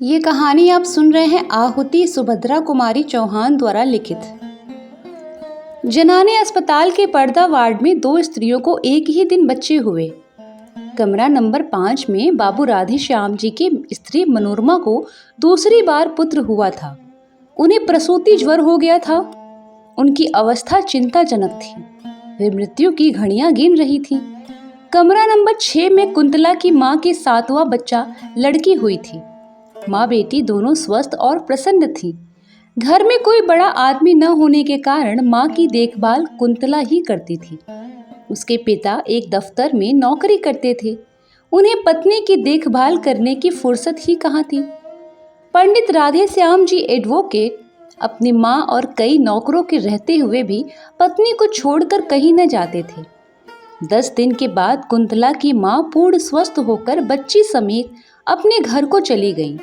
ये कहानी आप सुन रहे हैं आहुति सुभद्रा कुमारी चौहान द्वारा लिखित। जनाने अस्पताल के पर्दा वार्ड में दो स्त्रियों को एक ही दिन बच्चे हुए। कमरा नंबर 5 में बाबू राधे श्याम जी की स्त्री मनोरमा को दूसरी बार पुत्र हुआ था। उन्हें प्रसूति ज्वर हो गया था। उनकी अवस्था चिंताजनक थी। वे मृत्यु की घड़ियां गिन रही थी। कमरा नंबर 6 में कुंतला की मां के 7वां बच्चा लड़की हुई थी। माँ बेटी दोनों स्वस्थ और प्रसन्न थी। घर में कोई बड़ा आदमी न होने के कारण माँ की देखभाल कुंतला ही करती थी। उसके पिता एक दफ्तर में नौकरी करते थे। उन्हें पत्नी की देखभाल करने की फुर्सत ही कहाँ थी। पंडित राधे श्याम जी एडवोकेट अपनी माँ और कई नौकरों के रहते हुए भी पत्नी को छोड़कर कहीं न जाते थे। 10 दिन के बाद कुंतला की माँ पूर्ण स्वस्थ होकर बच्ची समेत अपने घर को चली गई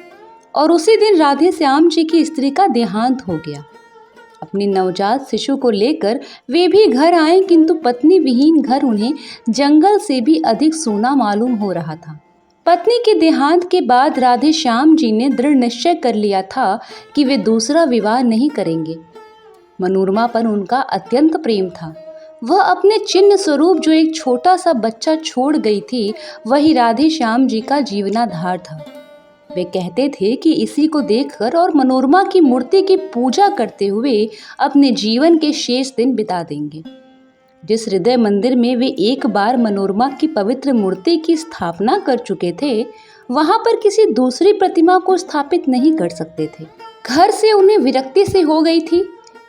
और उसी दिन राधे श्याम जी की स्त्री का देहांत हो गया। अपनी नवजात शिशु को लेकर वे भी घर आए, किंतु पत्नी विहीन घर उन्हें जंगल से भी अधिक सूना मालूम हो रहा था। पत्नी के देहांत के बाद राधे श्याम जी ने दृढ़ निश्चय कर लिया था कि वे दूसरा विवाह नहीं करेंगे। मनोरमा पर उनका अत्यंत प्रेम था। वह अपने चिन्ह स्वरूप जो एक छोटा सा बच्चा छोड़ गई थी, वही राधे श्याम जी का जीवनाधार था। वे कहते थे कि इसी को देखकर और मनोरमा की मूर्ति की पूजा करते हुए अपने जीवन के शेष दिन बिता देंगे। जिस हृदय मंदिर में वे एक बार मनोरमा की पवित्र मूर्ति की स्थापना कर चुके थे, वहां पर किसी दूसरी प्रतिमा को स्थापित नहीं कर सकते थे। घर से उन्हें विरक्ति से हो गई थी।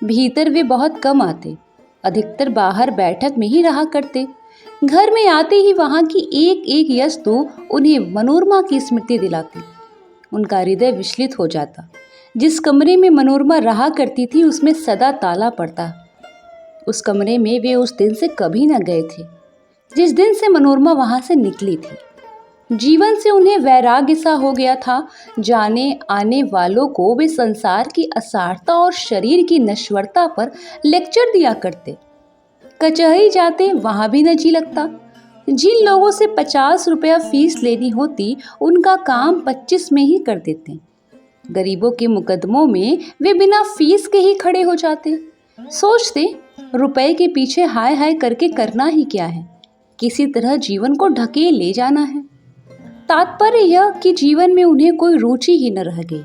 भीतर वे बहुत कम आते, अधिकतर बाहर बैठक में ही रहा करते। घर में आते ही वहां की एक एक वस्तु उन्हें मनोरमा की स्मृति दिलाती। उनका हृदय विचलित हो जाता। जिस कमरे में मनोरमा रहा करती थी उसमें सदा ताला पड़ता। उस कमरे में वे उस दिन से कभी न गए थे जिस दिन से मनोरमा वहां से निकली थी। जीवन से उन्हें वैराग्य सा हो गया था। जाने आने वालों को वे संसार की असारता और शरीर की नश्वरता पर लेक्चर दिया करते। कचहरी जाते, वहां भी न जी लगता। जिन लोगों से 50 रुपया फीस लेनी होती, उनका काम 25 में ही कर देते। गरीबों के मुकदमों में वे बिना फीस के ही खड़े हो जाते। सोचते, रुपए के पीछे हाय हाय करके करना ही क्या है, किसी तरह जीवन को ढकेल ले जाना है। तात्पर्य यह कि जीवन में उन्हें कोई रुचि ही न रह गई।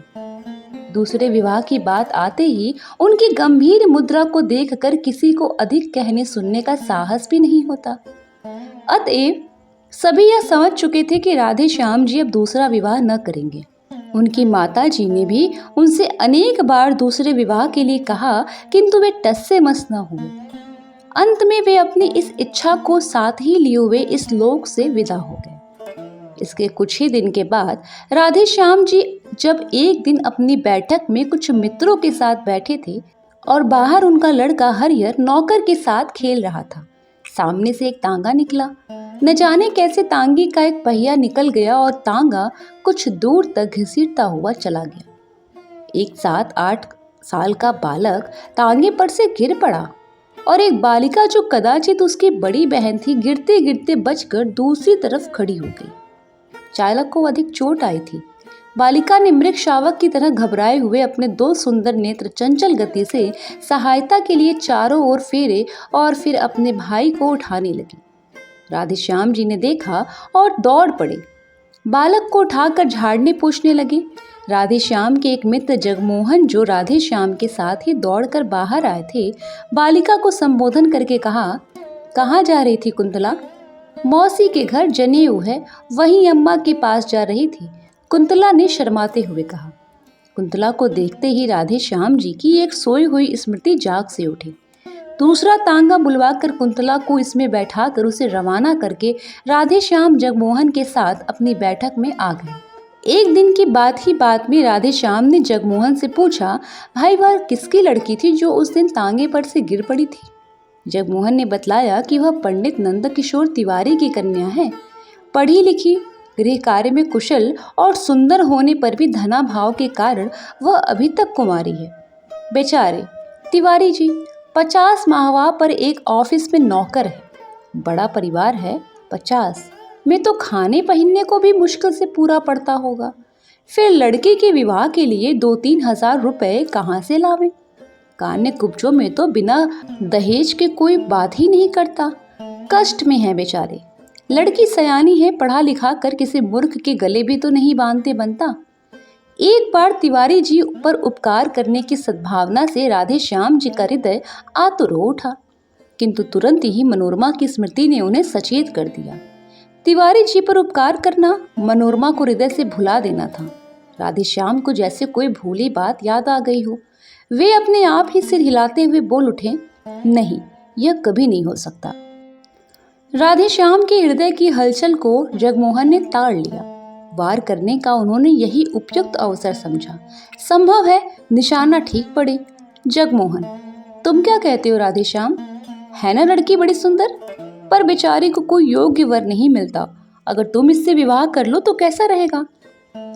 दूसरे विवाह की बात आते ही उनकी गंभीर मुद्रा को देखकर किसी को अधिक कहने सुनने का साहस भी नहीं होता। अतएव सभी यह समझ चुके थे कि राधे श्याम जी अब दूसरा विवाह न करेंगे। उनकी माता जी ने भी उनसे अनेक बार दूसरे विवाह के लिए कहा, किंतु वे टस से मस न हुए। अंत में वे अपनी इस इच्छा को साथ ही लिए हुए इस लोक से विदा हो गए। इसके कुछ ही दिन के बाद राधे श्याम जी जब एक दिन अपनी बैठक में कुछ मित्रों के साथ बैठे थे और बाहर उनका लड़का हरिहर नौकर के साथ खेल रहा था, सामने से एक तांगा निकला। न जाने कैसे तांगे का एक पहिया निकल गया और तांगा कुछ दूर तक घसीटता हुआ चला गया। एक 7-8 साल का बालक तांगे पर से गिर पड़ा और एक बालिका जो कदाचित उसकी बड़ी बहन थी, गिरते गिरते बचकर दूसरी तरफ खड़ी हो गई। चालक को अधिक चोट आई थी। बालिका ने मृग शावक की तरह घबराए हुए अपने 2 सुंदर नेत्र चंचल गति से सहायता के लिए चारों ओर फेरे और फिर अपने भाई को उठाने लगी। राधे श्याम जी ने देखा और दौड़ पड़े। बालक को उठाकर झाड़ने पोंछने लगे। राधे श्याम के एक मित्र जगमोहन, जो राधे श्याम के साथ ही दौड़कर बाहर आए थे, बालिका को संबोधन करके कहा, कहाँ जा रही थी कुंतला? मौसी के घर जनेऊ है, वहीं अम्मा के पास जा रही थी, कुंतला ने शर्माते हुए कहा। कुंतला को देखते ही राधे श्याम जी की एक सोई हुई स्मृति जाग से उठी। दूसरा तांगा बुलवाकर कुंतला को इसमें बैठाकर उसे रवाना करके राधे श्याम जगमोहन के साथ अपनी बैठक में आ गए। एक दिन की बात में राधे श्याम ने जगमोहन से पूछा, भाई वह किसकी लड़की थी जो उस दिन तांगे पर से गिर पड़ी थी? जगमोहन ने बतलाया कि वह पंडित नंदकिशोर तिवारी की कन्या है। पढ़ी लिखी, गृह कार्य में कुशल और सुंदर होने पर भी धना भाव के कारण वह अभी तक कुंवारी है। बेचारे तिवारी जी 50 माहवाह पर एक ऑफिस में नौकर है। बड़ा परिवार है, 50 में तो खाने पहनने को भी मुश्किल से पूरा पड़ता होगा। फिर लड़के के विवाह के लिए 2-3 हजार रुपए कहाँ से लावें? कान्य कुब्जों में तो बिना दहेज के कोई बात ही नहीं करता। कष्ट में है बेचारे। लड़की सयानी है, पढ़ा लिखा कर किसी मूर्ख के गले भी तो नहीं बांधते बनता। एक बार तिवारी जी पर उपकार करने की सद्भावना से राधे श्याम जी का हृदय आतुर हो उठा, किंतु तुरंत ही मनोरमा की स्मृति ने उन्हें सचेत कर दिया। तिवारी जी पर उपकार करना मनोरमा को हृदय से भुला देना था। राधे श्याम को जैसे कोई भूली बात याद आ गई हो। वे अपने आप ही सिर हिलाते हुए बोल उठे, नहीं, यह कभी नहीं हो सकता। राधे श्याम के हृदय की हलचल को जगमोहन ने ताड़ लिया। वार करने का उन्होंने यही उपयुक्त अवसर समझा। संभव है निशाना ठीक पड़े। जगमोहन, तुम क्या कहते हो राधे श्याम? है ना लड़की बड़ी सुंदर? पर बेचारी को कोई योग्य वर नहीं मिलता। अगर तुम इससे विवाह कर लो तो कैसा रहेगा?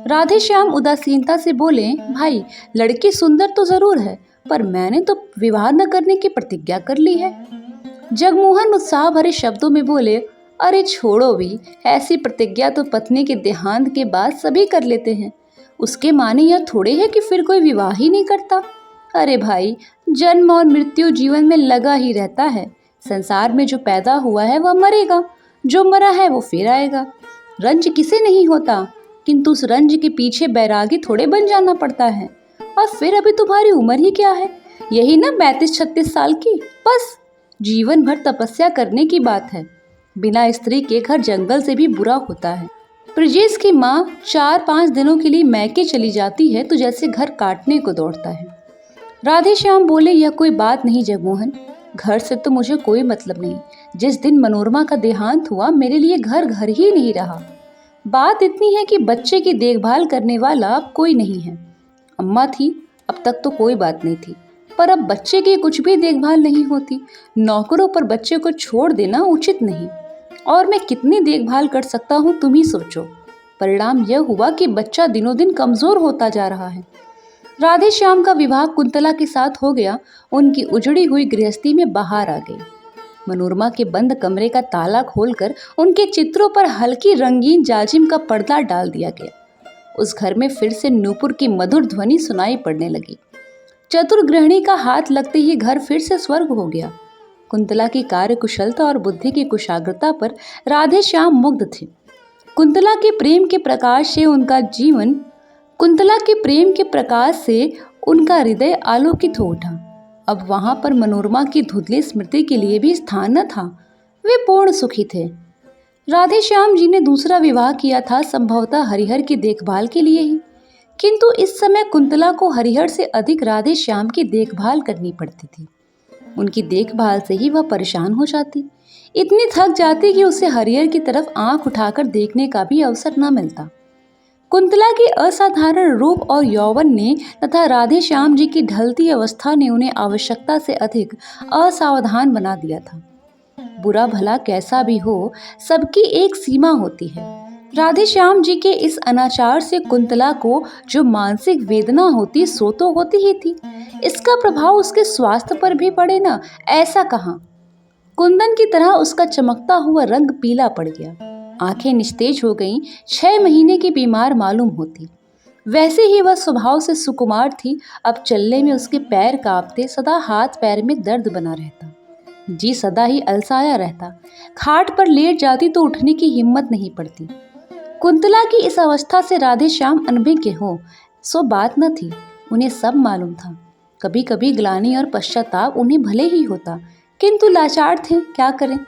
राधे श्याम उदासीनता से बोले, भाई लड़की सुंदर तो जरूर है, पर मैंने तो विवाह न करने की प्रतिज्ञा कर ली है। जगमोहन उत्साह भरे शब्दों में बोले, अरे छोड़ो भी, ऐसी प्रतिज्ञा तो पत्नी के देहांत के बाद सभी कर लेते हैं। उसके माने यह थोड़े है कि फिर कोई विवाह ही नहीं करता। अरे भाई, जन्म और मृत्यु जीवन में लगा ही रहता है। संसार में जो पैदा हुआ है वह मरेगा, जो मरा है वो फिर आएगा। रंज किसे नहीं होता, किंतु उस रंज के पीछे बैरागी थोड़े बन जाना पड़ता है। और फिर अभी तुम्हारी उम्र ही क्या है? यही ना 35-36 साल की। बस जीवन भर तपस्या करने की बात है। बिना स्त्री के घर जंगल से भी बुरा होता है। ब्रजेश की माँ 4-5 दिनों के लिए मैके चली जाती है तो जैसे घर काटने को दौड़ता है। राधे श्याम बोले, यह कोई बात नहीं जगमोहन, घर से तो मुझे कोई मतलब नहीं। जिस दिन मनोरमा का देहांत हुआ मेरे लिए घर घर ही नहीं रहा। बात इतनी है कि बच्चे की देखभाल करने वाला अब कोई नहीं है। अम्मा थी, अब तक तो कोई बात नहीं थी, पर अब बच्चे की कुछ भी देखभाल नहीं होती। नौकरों पर बच्चे को छोड़ देना उचित नहीं। और मैं कितनी देखभाल कर सकता हूँ तुम ही सोचो। परिणाम यह हुआ कि बच्चा दिनों दिन कमजोर होता जा रहा है। राधे श्याम का विवाह कुंतला के साथ हो गया। उनकी उजड़ी हुई गृहस्थी में बाहर आ गई। मनोरमा के बंद कमरे का ताला खोलकर उनके चित्रों पर हल्की रंगीन जाजिम का पर्दा डाल दिया गया। उस घर में फिर से नूपुर की मधुर ध्वनि सुनाई पड़ने लगी। चतुर गृहिणी का हाथ लगते ही घर फिर से स्वर्ग हो गया। कुंतला की कार्य कुशलता और बुद्धि की कुशाग्रता पर राधे श्याम मुग्ध थे। कुंतला के प्रेम के प्रकाश से उनका हृदय आलोकित हो उठा। अब वहां पर मनोरमा की धुंधली स्मृति के लिए भी स्थान न था। वे पूर्ण सुखी थे। राधे श्याम जी ने दूसरा विवाह किया था, संभवतः हरिहर की देखभाल के लिए ही, किंतु इस समय कुंतला को हरिहर से अधिक राधे श्याम की देखभाल करनी पड़ती थी। उनकी देखभाल से ही वह परेशान हो जाती, इतनी थक जाती कि उसे हरिहर की तरफ आंख उठाकर देखने का भी अवसर न मिलता। कुंतला की असाधारण रूप और यौवन ने तथा राधे श्याम जी की ढलती अवस्था ने उन्हें आवश्यकता से अधिक असावधान बना दिया था। बुरा भला कैसा भी हो, सबकी एक सीमा होती है। राधे श्याम जी के इस अनाचार से कुंतला को जो मानसिक वेदना होती सो तो होती ही थी, इसका प्रभाव उसके स्वास्थ्य पर भी पड़े ना, ऐसा कहाँ। कुंदन की तरह उसका चमकता हुआ रंग पीला पड़ गया, आंखें निस्तेज हो गईं, 6 महीने की बीमार मालूम होती। वैसे ही वह स्वभाव से सुकुमार थी। अब चलने में उसके पैर कांपते, सदा हाथ पैर में दर्द बना रहता, जी सदा ही अलसाया रहता। खाट पर लेट जाती तो उठने की हिम्मत नहीं पड़ती। कुंतला की इस अवस्था से राधे श्याम अनभिज्ञ हो सो बात न थी, उन्हें सब मालूम था। कभी कभी ग्लानि और पश्चाताप उन्हें भले ही होता, किंतु लाचार थे, क्या करें।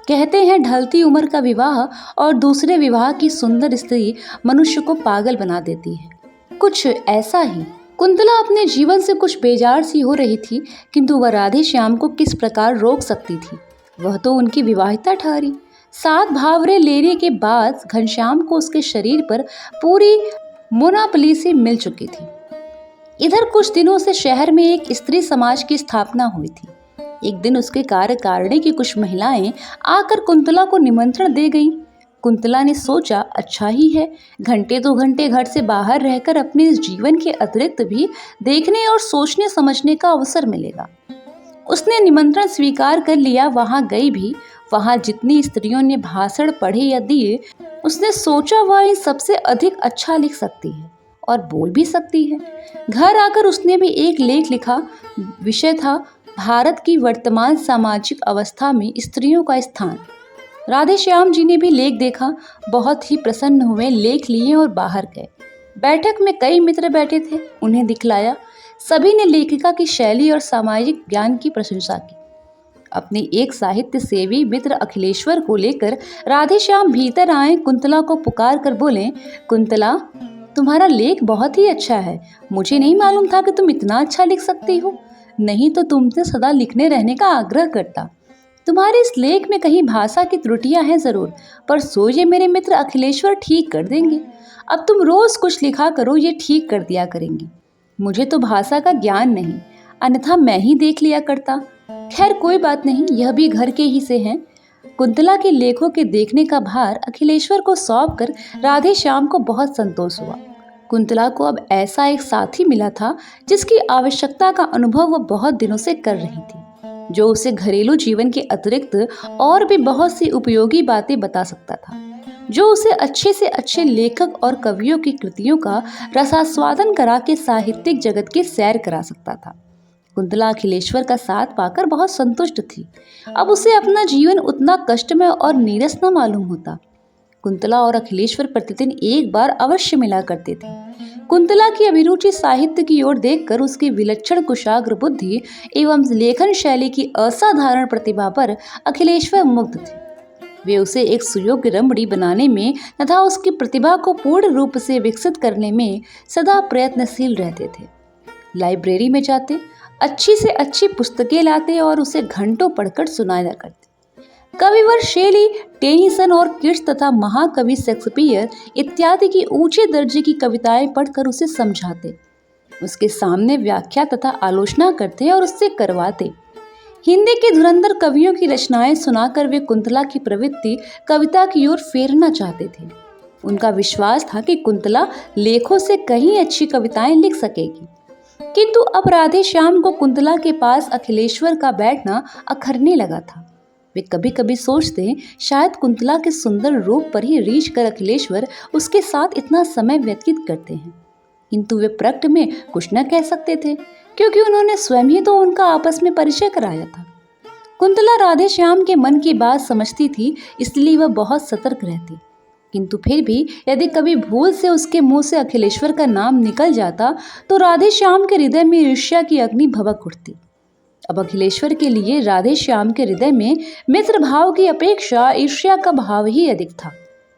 कहते हैं ढलती उम्र का विवाह और दूसरे विवाह की सुंदर स्त्री मनुष्य को पागल बना देती है। कुछ ऐसा ही कुंतला अपने जीवन से कुछ बेजार सी हो रही थी, किंतु वह राधे श्याम को किस प्रकार रोक सकती थी। वह तो उनकी विवाहिता ठहरी। 7 भावरे लेने के बाद घनश्याम को उसके शरीर पर पूरी मोनापली से मिल चुकी थी। इधर कुछ दिनों से शहर में एक स्त्री समाज की स्थापना हुई थी। एक दिन उसके कार्यकारिणी की कुछ महिलाएं आकर कुंतला को निमंत्रण दे गईं। कुंतला ने सोचा, अच्छा ही है, घंटे 2 घंटे घर से बाहर रहकर अपने इस जीवन के अतिरिक्त भी देखने और सोचने समझने का अवसर मिलेगा। उसने निमंत्रण स्वीकार कर लिया। वहां गई भी। वहां जितनी स्त्रियों ने भाषण पढ़े या दिए, उसने सोचा वह इन सबसे अधिक अच्छा लिख सकती है। और बोल भी सकती है। घर आकर उसने भी एक लेख लिखा। विषय था भारत की वर्तमान सामाजिक अवस्था में स्त्रियों का स्थान। राधे श्याम जी ने भी लेख देखा, बहुत ही प्रसन्न हुए, लेख लिए और बाहर गए। बैठक में कई मित्र बैठे थे, उन्हें दिखलाया। सभी ने लेखिका की शैली और सामाजिक ज्ञान की प्रशंसा की। अपने एक साहित्य सेवी मित्र अखिलेश्वर को लेकर राधे श्याम भीतर आए, कुंतला को पुकार कर बोले, कुंतला, तुम्हारा लेख बहुत ही अच्छा है। मुझे नहीं मालूम था कि तुम इतना अच्छा लिख सकती हो, नहीं तो तुमसे सदा लिखने रहने का आग्रह करता। तुम्हारे इस लेख में कहीं भाषा की त्रुटियां हैं जरूर, पर सो ये मेरे मित्र अखिलेश्वर ठीक कर देंगे। अब तुम रोज कुछ लिखा करो, ये ठीक कर दिया करेंगी। मुझे तो भाषा का ज्ञान नहीं, अन्यथा मैं ही देख लिया करता। खैर कोई बात नहीं, यह भी घर के ही से हैं। कुंतला के लेखों के देखने का भार अखिलेश्वर को सौंप कर राधे श्याम को बहुत संतोष हुआ। कुंतला को अब ऐसा एक साथी मिला था जिसकी आवश्यकता का अनुभव वह बहुत दिनों से कर रही थी, जो उसे घरेलू जीवन के अतिरिक्त और भी बहुत सी उपयोगी बातें बता सकता था, जो उसे अच्छे से अच्छे लेखक और कवियों की कृतियों का रसास्वादन करा के साहित्यिक जगत की सैर करा सकता था। कुंतला अखिलेश्वर का साथ पाकर बहुत संतुष्ट थी। अब उसे अपना जीवन उतना कष्टमय और नीरस न मालूम होता। कुंतला और अखिलेश्वर प्रतिदिन एक बार अवश्य मिला करते थे। कुंतला की अभिरुचि साहित्य की ओर देखकर उसकी विलक्षण कुशाग्र बुद्धि एवं लेखन शैली की असाधारण प्रतिभा पर अखिलेश्वर मुग्ध थे। वे उसे एक सुयोग्य रमणी बनाने में तथा उसकी प्रतिभा को पूर्ण रूप से विकसित करने में सदा प्रयत्नशील रहते थे। लाइब्रेरी में जाते, अच्छी से अच्छी पुस्तकें लाते और उसे घंटों पढ़कर सुनाया करते। कविवर शेली, टेनिसन और किट्स तथा महाकवि शेक्सपियर इत्यादि की ऊंचे दर्जे की कविताएं पढ़कर उसे समझाते, उसके सामने व्याख्या तथा आलोचना करते और उससे करवाते। हिंदी के धुरंधर कवियों की रचनाएं सुनाकर वे कुंतला की प्रवृत्ति कविता की ओर फेरना चाहते थे। उनका विश्वास था कि कुंतला लेखों से कहीं अच्छी कविताएं लिख सकेगी। किंतु अब राधे श्याम को कुंतला के पास अखिलेश्वर का बैठना अखरने लगा था। वे कभी कभी सोचते, शायद कुंतला के सुंदर रूप पर ही रीझ कर अखिलेश्वर उसके साथ इतना समय व्यतीत करते हैं, किंतु वे प्रकट में कुछ न कह सकते थे, क्योंकि उन्होंने स्वयं ही तो उनका आपस में परिचय कराया था। कुंतला राधे श्याम के मन की बात समझती थी, इसलिए वह बहुत सतर्क रहती, किंतु फिर भी यदि कभी भूल से उसके मुंह से अखिलेश्वर का नाम निकल जाता तो राधे श्याम के हृदय में ईर्ष्या की अग्नि भभक उठती। अब अखिलेश्वर के लिए राधे श्याम के हृदय में मित्र भाव की अपेक्षा ईर्ष्या का भाव ही अधिक था।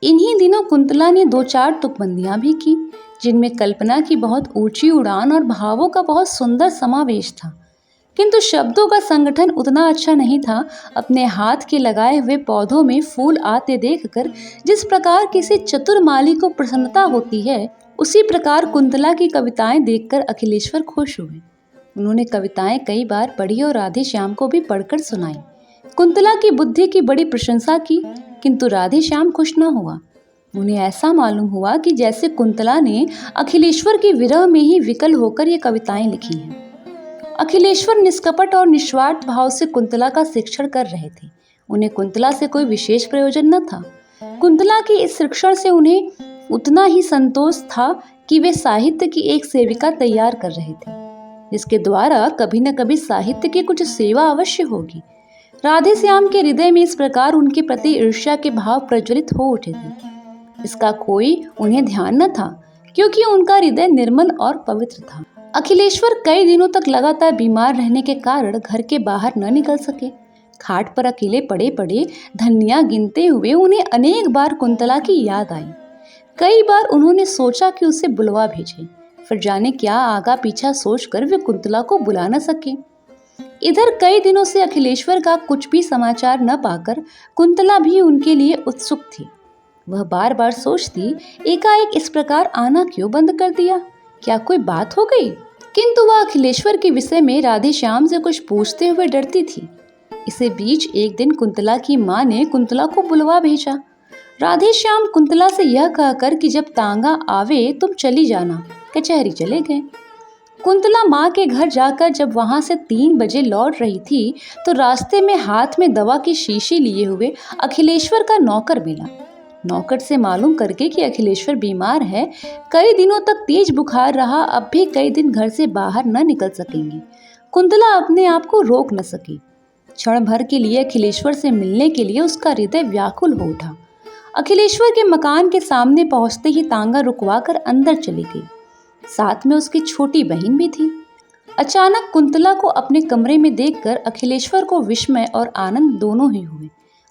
इन्हीं दिनों कुंतला ने 2-4 तुकबंदियां भी की, जिनमें कल्पना की बहुत ऊंची उड़ान और भावों का बहुत सुंदर समावेश था, किंतु शब्दों का संगठन उतना अच्छा नहीं था। अपने हाथ के लगाए हुए पौधों में फूल आते देखकर जिस प्रकार किसी चतुर माली को प्रसन्नता होती है, उसी प्रकार कुंतला की कविताएं देखकर अखिलेश्वर खुश हुए। उन्होंने कविताएं कई बार पढ़ी और राधे श्याम को भी पढ़कर सुनाई। कुंतला की बुद्धि की बड़ी प्रशंसा की, किंतु राधे श्याम खुश न हुआ। उन्हें ऐसा मालूम हुआ कि जैसे कुंतला ने अखिलेश्वर के विरह में ही विकल होकर ये कविताएं लिखी हैं। अखिलेश्वर निष्कपट और निस्वार्थ भाव से कुंतला का शिक्षण कर रहे थे। उन्हें कुंतला से कोई विशेष प्रयोजन न था। कुंतला की इस शिक्षण से उन्हें उतना ही संतोष था कि वे साहित्य की एक सेविका तैयार कर रहे थे, जिसके द्वारा कभी न कभी साहित्य की कुछ सेवा अवश्य होगी। राधे श्याम के हृदय में इस प्रकार उनके प्रति ईर्ष्या के भाव प्रज्वलित हो उठे थे। इसका कोई उन्हें ध्यान न था, क्योंकि उनका हृदय निर्मल और पवित्र था। अखिलेश्वर कई दिनों तक लगातार बीमार रहने के कारण घर के बाहर न निकल सके। खाट पर अकेले पड़े पड़े धनिया गिनते हुए उन्हें अनेक बार कुंतला की याद आई। कई बार उन्होंने सोचा कि उसे बुलवा भेजें, फिर जाने क्या आगा पीछा सोचकर वे कुंतला को बुला न सके। इधर कई दिनों से अखिलेश्वर का कुछ भी समाचार न पाकर कुंतला भी उनके लिए उत्सुक थी। वह बार बार सोचती, एकाएक इस प्रकार आना क्यों बंद कर दिया, क्या कोई बात हो गई? किंतु वह अखिलेश्वर के विषय में राधे श्याम से कुछ पूछते हुए डरती थी। इसी बीच एक दिन कुंतला की माँ ने कुंतला को बुलवा भेजा। राधे श्याम कुंतला से यह कहकर कि जब तांगा आवे तुम चली जाना, कचहरी चले गए। कुंतला माँ के घर जाकर जब वहाँ से 3 बजे लौट रही थी तो रास्ते में हाथ में दवा की शीशी लिए हुए अखिलेश्वर का नौकर मिला। नौकर से मालूम करके कि अखिलेश्वर बीमार है, कई दिनों तक तेज बुखार रहा, अब भी कई दिन घर से बाहर न निकल सकेंगी। कुंतला अपने आप को रोक न सकी। क्षण भर के लिए अखिलेश्वर से मिलने के लिए उसका हृदय व्याकुल हो उठा। अखिलेश्वर के मकान के सामने पहुंचते ही तांगा रुकवा कर अंदर चली गई। साथ में उसकी छोटी बहन भी थी। अचानक कुंतला को अपने कमरे में देखकर अखिलेश्वर को विस्मय और आनंद दोनों ही हुए।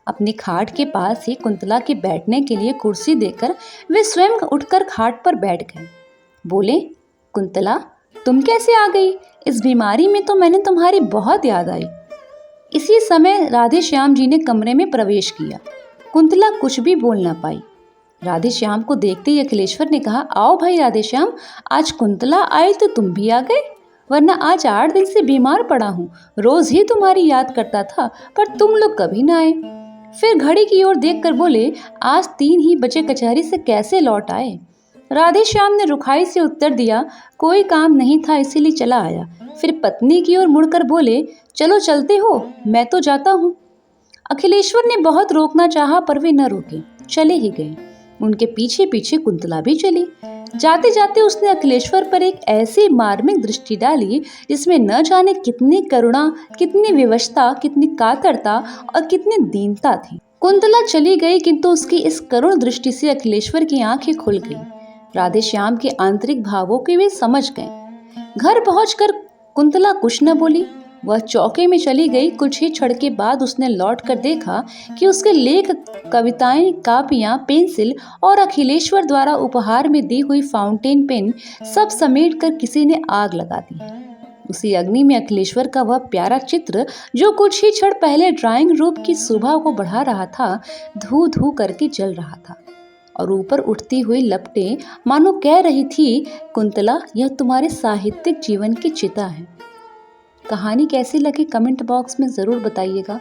अपनी खाट के पास ही कुंतला के बैठने के लिए कुर्सी देकर वे स्वयं उठकर खाट पर बैठ गए। बोले, कुंतला, तुम कैसे आ गई? इस बीमारी में तो मैंने तुम्हारी बहुत याद आई। इसी समय राधे श्याम जी ने कमरे में प्रवेश किया। कुंतला कुछ भी बोल ना पाई। राधे श्याम को देखते ही अखिलेश्वर ने कहा, आओ भाई राधे श्याम, आज कुंतला आई तो तुम भी आ गए, वरना आज 8 दिन से बीमार पड़ा हूँ। रोज ही तुम्हारी याद करता था, पर तुम लोग कभी ना आए। फिर घड़ी की ओर देखकर बोले, आज 3 ही बजे कचहरी से कैसे लौट आए? राधे श्याम ने रुखाई से उत्तर दिया, कोई काम नहीं था इसीलिए चला आया। फिर पत्नी की ओर मुड़कर बोले, चलो चलते हो, मैं तो जाता हूँ। अखिलेश्वर ने बहुत रोकना चाहा पर वे न रुके, चले ही गए। उनके पीछे पीछे कुंतला भी चली। जाते जाते उसने अखिलेश्वर पर एक ऐसी मार्मिक दृष्टि डाली जिसमें न जाने कितनी करुणा, कितनी विवशता, कितनी कातरता और कितनी दीनता थी। कुंतला चली गई, किंतु उसकी इस करुण दृष्टि से अखिलेश्वर की आंखें खुल गईं। राधे श्याम के आंतरिक भावों के वे समझ गए। घर पहुंचकर कुंतला कुछ न बोली। वह चौके में चली गई। कुछ ही क्षण के बाद उसने लौट कर देखा कि उसके लेख, कविताएं, कापियां, पेंसिल और अखिलेश्वर द्वारा उपहार में दी हुई फाउंटेन पेन सब समेट कर किसी ने आग लगा दी है। उसी अग्नि में अखिलेश्वर का वह प्यारा चित्र, जो कुछ ही क्षण पहले ड्राइंग रूम की शोभा को बढ़ा रहा था, धू धू करके जल रहा था और ऊपर उठती हुई लपटें मानो कह रही थी, कुंतला, यह तुम्हारे साहित्यिक जीवन की चिता है। कहानी कैसी लगी कमेंट बॉक्स में ज़रूर बताइएगा।